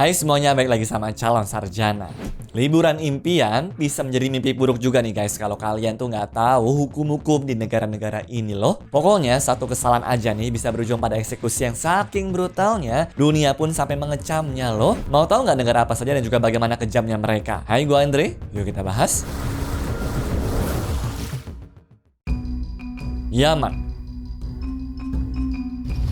Hai semuanya, balik lagi sama calon sarjana. Liburan impian bisa menjadi mimpi buruk juga nih guys kalau kalian tuh nggak tahu hukum-hukum di negara-negara ini loh. Pokoknya satu kesalahan aja nih bisa berujung pada eksekusi yang saking brutalnya, dunia pun sampai mengecamnya loh. Mau tahu nggak negara apa saja dan juga bagaimana kejamnya mereka? Hai, gue Andre, yuk kita bahas. Yaman.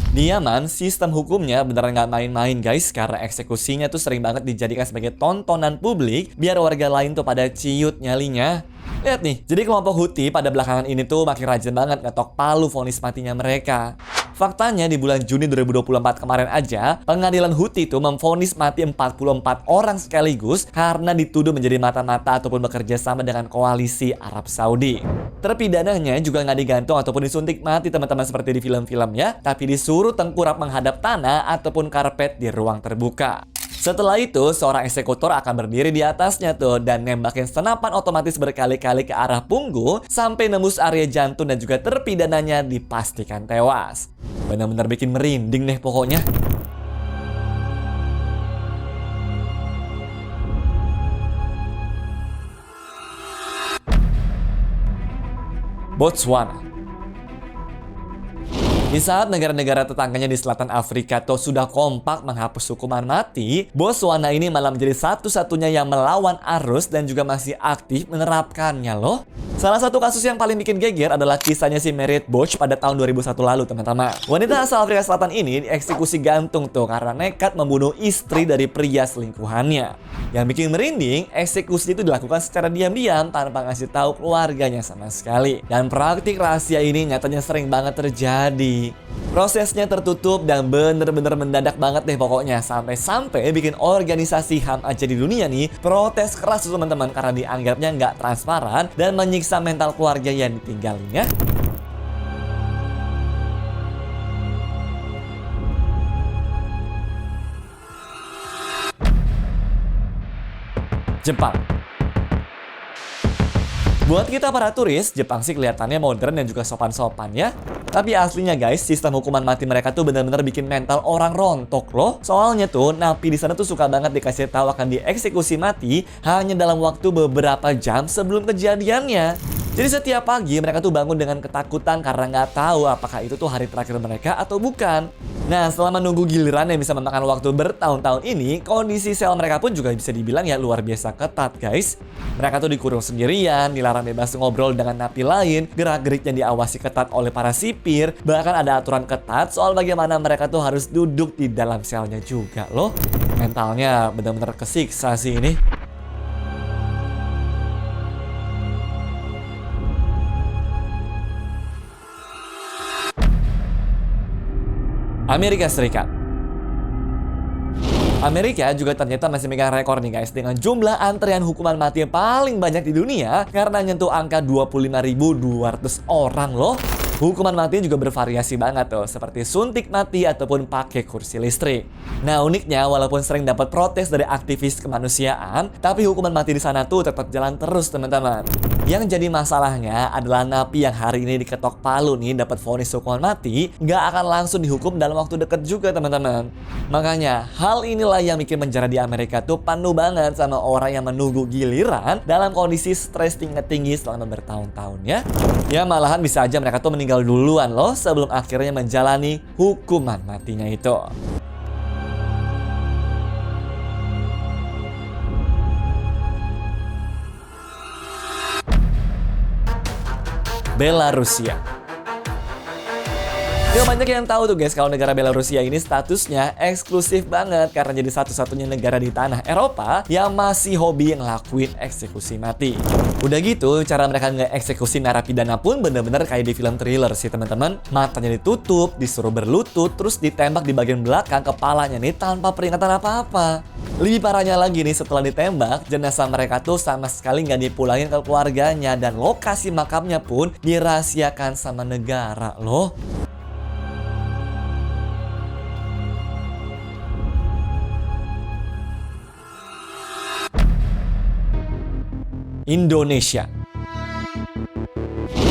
Di Yaman, sistem hukumnya beneran nggak main-main guys, karena eksekusinya tuh sering banget dijadikan sebagai tontonan publik biar warga lain tuh pada ciut nyalinya. Lihat nih, jadi kelompok Houthi pada belakangan ini tuh makin rajin banget ngetok palu vonis matinya mereka. Faktanya di bulan Juni 2024 kemarin aja, pengadilan Houthi itu memvonis mati 44 orang sekaligus karena dituduh menjadi mata-mata ataupun bekerja sama dengan koalisi Arab Saudi. Terpidananya juga nggak digantung ataupun disuntik mati teman-teman seperti di film-film ya, tapi disuruh tengkurap menghadap tanah ataupun karpet di ruang terbuka. Setelah itu, seorang eksekutor akan berdiri di atasnya tuh dan nembakin senapan otomatis berkali-kali ke arah punggung sampai nembus area jantung dan juga terpidananya dipastikan tewas. Benar-benar bikin merinding deh pokoknya. Botswana. Di saat negara-negara tetangganya di selatan Afrika tuh sudah kompak menghapus hukuman mati, Botswana ini malah menjadi satu-satunya yang melawan arus dan juga masih aktif menerapkannya loh. Salah satu kasus yang paling bikin geger adalah kisahnya si Merit Boch pada tahun 2001 lalu teman-teman. Wanita asal Afrika Selatan ini dieksekusi gantung tuh karena nekat membunuh istri dari pria selingkuhannya. Yang bikin merinding, eksekusi itu dilakukan secara diam-diam tanpa ngasih tahu keluarganya sama sekali. Dan praktik rahasia ini nyatanya sering banget terjadi. Prosesnya tertutup dan bener-bener mendadak banget deh pokoknya. Sampai-sampai bikin organisasi HAM aja di dunia nih protes keras tuh teman-teman karena dianggapnya nggak transparan dan menyiksa mental keluarga yang ditinggalinnya. Jepang. Buat kita para turis, Jepang sih kelihatannya modern dan juga sopan-sopan ya. Tapi aslinya guys, sistem hukuman mati mereka tuh benar-benar bikin mental orang rontok loh. Soalnya tuh, napi di sana tuh suka banget dikasih tahu akan dieksekusi mati hanya dalam waktu beberapa jam sebelum kejadiannya. Jadi setiap pagi mereka tuh bangun dengan ketakutan karena nggak tahu apakah itu tuh hari terakhir mereka atau bukan. Nah, selama nunggu giliran yang bisa memakan waktu bertahun-tahun ini, kondisi sel mereka pun juga bisa dibilang ya luar biasa ketat guys. Mereka tuh dikurung sendirian, dilarang bebas ngobrol dengan napi lain, gerak-geriknya diawasi ketat oleh para sipir, bahkan ada aturan ketat soal bagaimana mereka tuh harus duduk di dalam selnya juga loh. Mentalnya benar-benar kesiksa sih ini. Amerika Serikat. Amerika juga ternyata masih megang rekor nih guys dengan jumlah antrean hukuman mati yang paling banyak di dunia karena nyentuh angka 25.200 orang loh. Hukuman mati juga bervariasi banget tuh, seperti suntik mati ataupun pakai kursi listrik. Nah uniknya, walaupun sering dapat protes dari aktivis kemanusiaan, tapi hukuman mati di sana tuh tetap jalan terus teman-teman. Yang jadi masalahnya adalah napi yang hari ini diketok palu nih dapat vonis hukuman mati, nggak akan langsung dihukum dalam waktu dekat juga teman-teman. Makanya hal inilah yang bikin penjara di Amerika tuh penuh banget sama orang yang menunggu giliran dalam kondisi stres tinggi selama bertahun-tahun ya. Ya malahan bisa aja mereka tuh meninggal duluan loh sebelum akhirnya menjalani hukuman matinya itu. Belarusia. Ya banyak yang tahu tuh guys kalau negara Belarusia ini statusnya eksklusif banget karena jadi satu-satunya negara di tanah Eropa yang masih hobi ngelakuin eksekusi mati. Udah gitu cara mereka nge-eksekusi narapidana pun bener-bener kayak di film thriller sih teman-teman. Matanya ditutup, disuruh berlutut, terus ditembak di bagian belakang kepalanya nih tanpa peringatan apa-apa. Lebih parahnya lagi nih setelah ditembak, jenazah mereka tuh sama sekali nggak dipulangin ke keluarganya dan lokasi makamnya pun dirahasiakan sama negara loh. Indonesia.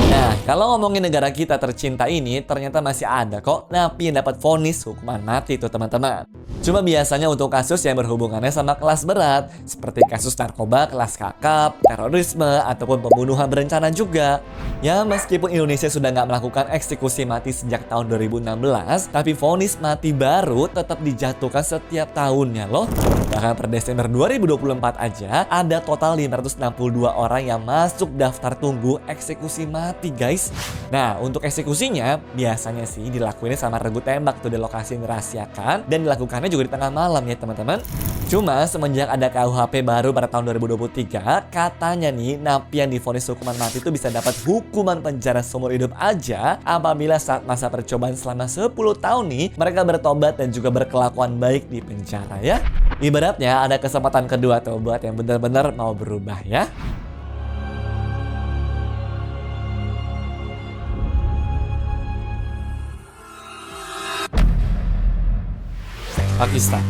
Nah, kalau ngomongin negara kita tercinta ini, ternyata masih ada kok napi yang dapat vonis hukuman mati tuh teman-teman. Cuma biasanya untuk kasus yang berhubungannya sama kelas berat, seperti kasus narkoba kelas kakap, terorisme, ataupun pembunuhan berencana juga. Ya, meskipun Indonesia sudah nggak melakukan eksekusi mati sejak tahun 2016, tapi vonis mati baru tetap dijatuhkan setiap tahunnya loh. Bahkan per Desember 2024 aja, ada total 562 orang yang masuk daftar tunggu eksekusi mati, guys. Nah, untuk eksekusinya, biasanya sih dilakuin sama regu tembak tuh di lokasi yang dirahasiakan, dan dilakukannya juga di tengah malam ya teman-teman. Cuma semenjak ada KUHP baru pada tahun 2023, katanya nih napi yang divonis hukuman mati itu bisa dapat hukuman penjara seumur hidup aja apabila saat masa percobaan selama 10 tahun nih mereka bertobat dan juga berkelakuan baik di penjara ya. Ibaratnya ada kesempatan kedua tuh buat yang benar-benar mau berubah ya. Pakistan.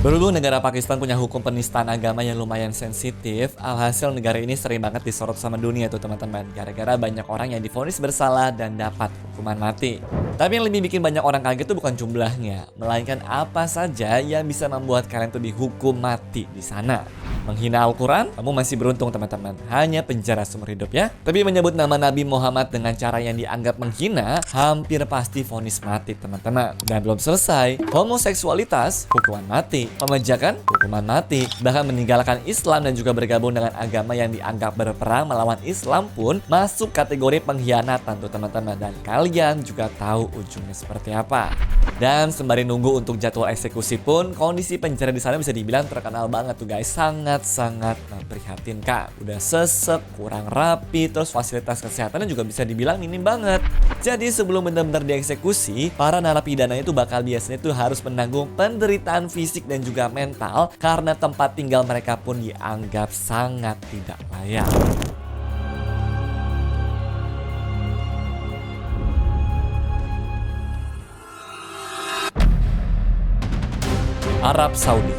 Berhubung negara Pakistan punya hukum penistaan agama yang lumayan sensitif, alhasil negara ini sering banget disorot sama dunia tuh teman-teman, gara-gara banyak orang yang divonis bersalah dan dapat hukuman mati. Tapi yang lebih bikin banyak orang kaget tuh bukan jumlahnya, melainkan apa saja yang bisa membuat kalian tuh dihukum mati di sana. Menghina Al-Quran, kamu masih beruntung teman-teman, hanya penjara seumur hidup ya. Tapi menyebut nama Nabi Muhammad dengan cara yang dianggap menghina, hampir pasti vonis mati teman-teman. Dan belum selesai, homoseksualitas, hukuman mati. Pemajakan, hukuman mati. Bahkan meninggalkan Islam dan juga bergabung dengan agama yang dianggap berperang melawan Islam pun masuk kategori pengkhianatan tuh teman-teman. Dan kalian juga tahu ujungnya seperti apa. Dan sembari nunggu untuk jadwal eksekusi pun, kondisi penjara di sana bisa dibilang terkenal banget tuh guys, sangat memprihatinkan. Udah sesek, kurang rapi, terus fasilitas kesehatannya juga bisa dibilang minim banget. Jadi sebelum benar-benar dieksekusi, para narapidana itu bakal biasanya tuh harus menanggung penderitaan fisik dan juga mental karena tempat tinggal mereka pun dianggap sangat tidak layak. Arab Saudi.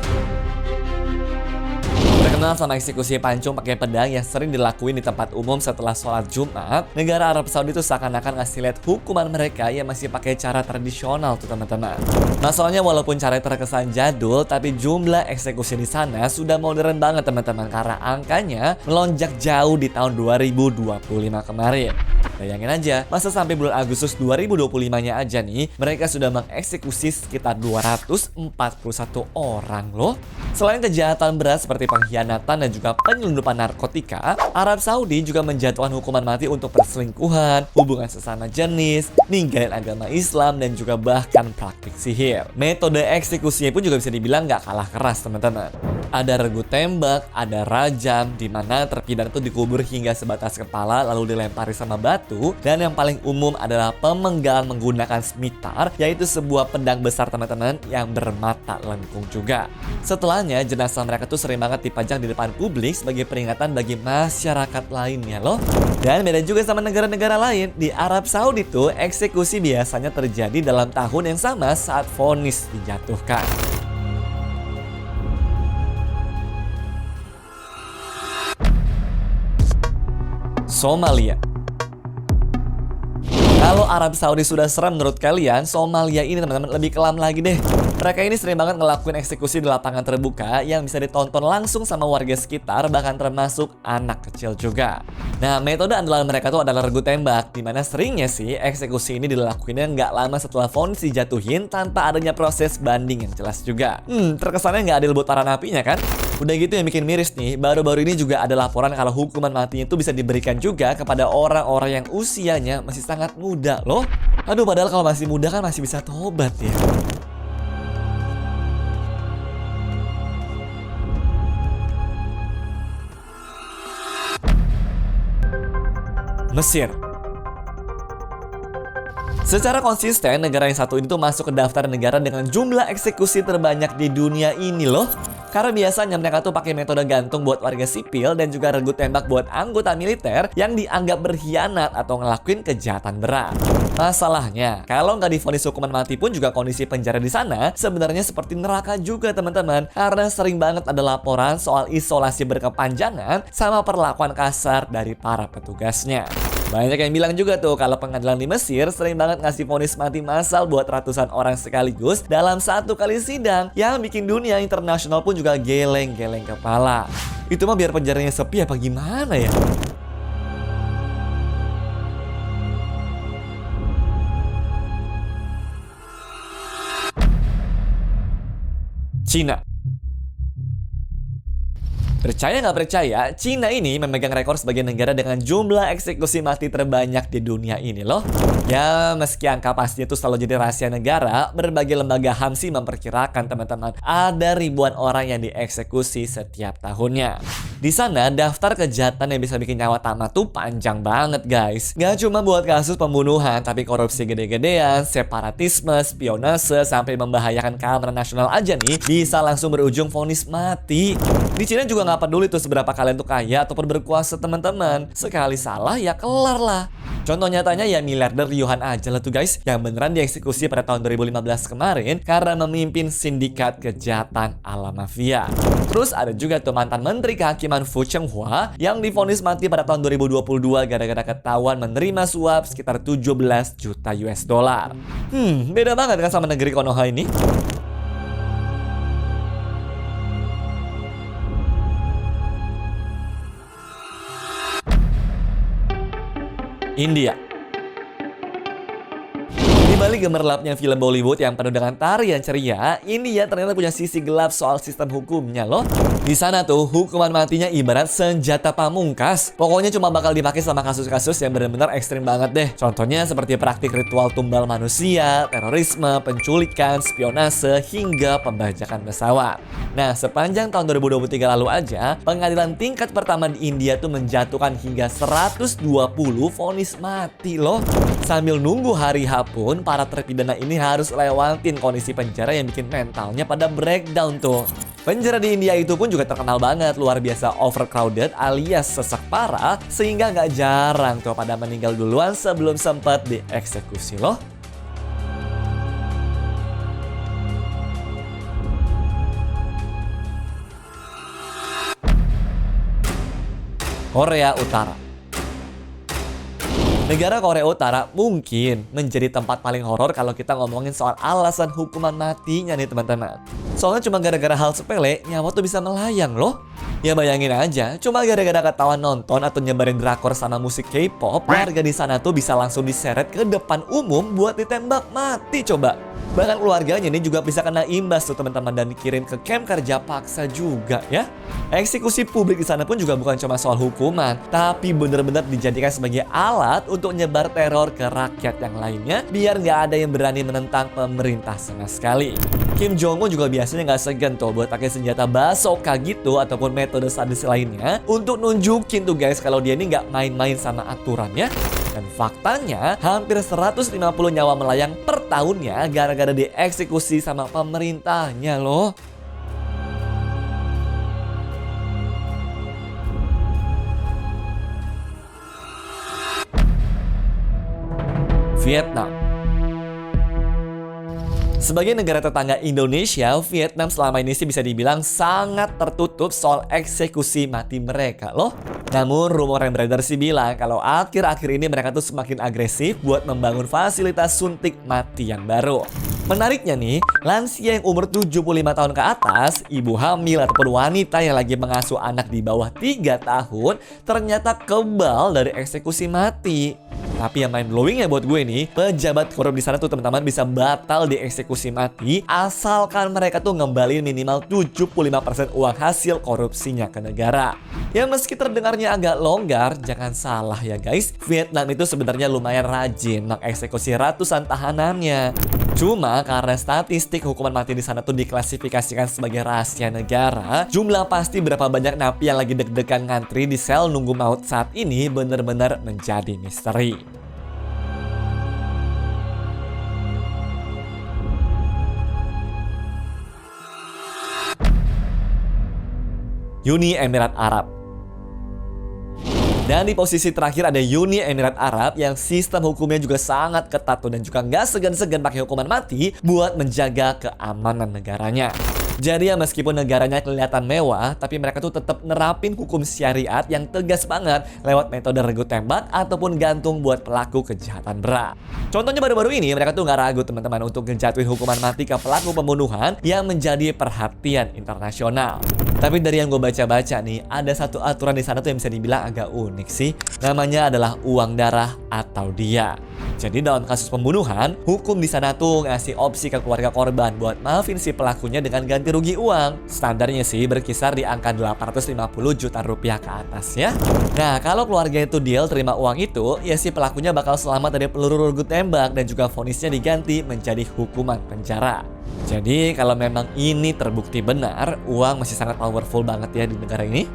Terkenal sama eksekusi pancung pakai pedang yang sering dilakuin di tempat umum setelah sholat Jumat, negara Arab Saudi itu seakan-akan ngasih lihat hukuman mereka yang masih pakai cara tradisional tuh teman-teman. Masalahnya walaupun cara terkesan jadul, tapi jumlah eksekusi di sana sudah modern banget teman-teman karena angkanya melonjak jauh di tahun 2025 kemarin. Bayangin aja, masa sampai bulan Agustus 2025-nya aja nih, mereka sudah mengeksekusi sekitar 241 orang loh. Selain kejahatan berat seperti pengkhianatan dan juga penyelundupan narkotika, Arab Saudi juga menjatuhkan hukuman mati untuk perselingkuhan, hubungan sesama jenis, ninggalin agama Islam, dan juga bahkan praktik sihir. Metode eksekusinya pun juga bisa dibilang gak kalah keras teman-teman. Ada regu tembak, ada rajam, di mana terpidana itu dikubur hingga sebatas kepala lalu dilempari sama batu, dan yang paling umum adalah pemenggalan menggunakan smitar, yaitu sebuah pedang besar teman-teman yang bermata lengkung juga. Setelahnya jenazah mereka tuh sering banget dipajang di depan publik sebagai peringatan bagi masyarakat lainnya loh. Dan beda juga sama negara-negara lain, di Arab Saudi tuh eksekusi biasanya terjadi dalam tahun yang sama saat vonis dijatuhkan. Somalia. Kalau Arab Saudi sudah serem menurut kalian, Somalia ini teman-teman lebih kelam lagi deh. Mereka ini sering banget ngelakuin eksekusi di lapangan terbuka yang bisa ditonton langsung sama warga sekitar, bahkan termasuk anak kecil juga. Nah, metode andalan mereka tuh adalah regu tembak, dimana seringnya sih eksekusi ini dilakuinnya nggak lama setelah vonis dijatuhin tanpa adanya proses banding yang jelas juga. Terkesannya nggak adil buat para napinya kan? Udah gitu yang bikin miris nih, baru-baru ini juga ada laporan kalau hukuman matinya itu bisa diberikan juga kepada orang-orang yang usianya masih sangat muda loh. Aduh, padahal kalau masih muda kan masih bisa tobat ya. Mesir. Secara konsisten, negara yang satu ini tuh masuk ke daftar negara dengan jumlah eksekusi terbanyak di dunia ini loh. Karena biasanya mereka tuh pakai metode gantung buat warga sipil dan juga regu tembak buat anggota militer yang dianggap berkhianat atau ngelakuin kejahatan berat. Masalahnya, kalau nggak divonis hukuman mati pun juga kondisi penjara di sana sebenarnya seperti neraka juga teman-teman. Karena sering banget ada laporan soal isolasi berkepanjangan sama perlakuan kasar dari para petugasnya. Banyak yang bilang juga tuh kalau pengadilan di Mesir sering banget ngasih vonis mati massal buat ratusan orang sekaligus dalam satu kali sidang, yang bikin dunia internasional pun juga geleng-geleng kepala. Itu mah biar penjaranya sepi apa gimana ya? Cina. Percaya nggak percaya, Cina ini memegang rekor sebagai negara dengan jumlah eksekusi mati terbanyak di dunia ini loh. Ya, meski angka pastinya itu selalu jadi rahasia negara, berbagai lembaga HAM sih memperkirakan teman-teman ada ribuan orang yang dieksekusi setiap tahunnya. Di sana, daftar kejahatan yang bisa bikin nyawa tamat tuh panjang banget guys. Nggak cuma buat kasus pembunuhan, tapi korupsi gede-gedean, separatisme, spionase, sampai membahayakan keamanan nasional aja nih, bisa langsung berujung vonis mati. Di Cina juga nggak peduli tuh seberapa kalian tuh kaya ataupun berkuasa teman-teman. Sekali salah ya kelar lah. Contoh nyatanya ya miliarder Yuan aja lah tuh guys, yang beneran dieksekusi pada tahun 2015 kemarin karena memimpin sindikat kejahatan ala mafia. Terus ada juga tuh mantan menteri kehakiman Fu Chenghua yang divonis mati pada tahun 2022 gara-gara ketahuan menerima suap sekitar 17 juta US dollar. Beda banget kan sama negeri Konoha ini? India. Di balik gemerlapnya film Bollywood yang penuh dengan tarian ceria, India ternyata punya sisi gelap soal sistem hukumnya loh. Di sana tuh hukuman matinya ibarat senjata pamungkas. Pokoknya cuma bakal dipakai sama kasus-kasus yang benar-benar ekstrim banget deh. Contohnya seperti praktik ritual tumbal manusia, terorisme, penculikan, spionase, hingga pembajakan pesawat. Nah, sepanjang tahun 2023 lalu aja, pengadilan tingkat pertama di India tuh menjatuhkan hingga 120 vonis mati loh. Sambil nunggu hari H pun, para terpidana ini harus lewatin kondisi penjara yang bikin mentalnya pada breakdown tuh. Penjara di India itu pun juga terkenal banget, luar biasa overcrowded alias sesak parah, sehingga nggak jarang tuh pada meninggal duluan sebelum sempat dieksekusi loh. Korea Utara. Negara Korea Utara mungkin menjadi tempat paling horor kalau kita ngomongin soal alasan hukuman matinya nih teman-teman. Soalnya cuma gara-gara hal sepele, nyawa tuh bisa melayang loh. Ya bayangin aja, cuma gara-gara ketahuan nonton atau nyebarin drakor sama musik K-pop, warga di sana tuh bisa langsung diseret ke depan umum buat ditembak mati coba. Bahkan keluarganya ini juga bisa kena imbas tuh teman-teman dan dikirim ke camp kerja paksa juga ya. Eksekusi publik di sana pun juga bukan cuma soal hukuman, tapi bener-bener dijadikan sebagai alat untuk nyebar teror ke rakyat yang lainnya biar nggak ada yang berani menentang pemerintah sama sekali. Kim Jong-un juga biasanya nggak segan tuh buat pakai senjata bazooka gitu ataupun metode sadis lainnya untuk nunjukin tuh guys kalau dia ini nggak main-main sama aturannya. Dan faktanya hampir 150 nyawa melayang per tahunnya gara-gara dieksekusi sama pemerintahnya loh. Vietnam. Sebagai negara tetangga Indonesia, Vietnam selama ini sih bisa dibilang sangat tertutup soal eksekusi mati mereka loh. Namun rumor yang beredar sih bilang kalau akhir-akhir ini mereka tuh semakin agresif buat membangun fasilitas suntik mati yang baru. Menariknya nih, lansia yang umur 75 tahun ke atas, ibu hamil ataupun wanita yang lagi mengasuh anak di bawah 3 tahun ternyata kebal dari eksekusi mati. Tapi yang mind blowing ya buat gue nih, pejabat korup di sana tuh teman-teman bisa batal dieksekusi mati asalkan mereka tuh ngembaliin minimal 75% uang hasil korupsinya ke negara. Ya meski terdengarnya agak longgar, jangan salah ya guys, Vietnam itu sebenarnya lumayan rajin mengeksekusi ratusan tahanannya. Cuma karena statistik hukuman mati di sana tuh diklasifikasikan sebagai rahasia negara, jumlah pasti berapa banyak napi yang lagi deg-degan ngantri di sel nunggu maut saat ini bener-bener menjadi misteri. Uni Emirat Arab. Dan di posisi terakhir ada Uni Emirat Arab yang sistem hukumnya juga sangat ketat tuh dan juga nggak segan-segan pakai hukuman mati buat menjaga keamanan negaranya. Jadi ya meskipun negaranya kelihatan mewah, tapi mereka tuh tetap nerapin hukum syariat yang tegas banget lewat metode regu tembak ataupun gantung buat pelaku kejahatan berat. Contohnya baru-baru ini mereka tuh nggak ragu teman-teman untuk ngejatuhin hukuman mati ke pelaku pembunuhan yang menjadi perhatian internasional. Tapi dari yang gue baca-baca nih, ada satu aturan di sana tuh yang bisa dibilang agak unik sih. Namanya adalah uang darah atau diat. Jadi dalam kasus pembunuhan, hukum di sana tuh ngasih opsi ke keluarga korban buat maafin si pelakunya dengan ganti rugi uang. Standarnya sih berkisar di angka 850 juta rupiah ke atas ya. Nah, kalau keluarga itu deal terima uang itu, ya si pelakunya bakal selamat dari peluru regu tembak dan juga vonisnya diganti menjadi hukuman penjara. Jadi kalau memang ini terbukti benar, uang masih sangat powerful banget ya di negara ini.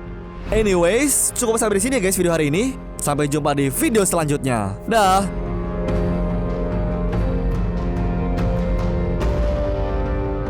Anyways, cukup sampai di sini ya guys video hari ini. Sampai jumpa di video selanjutnya. Dah.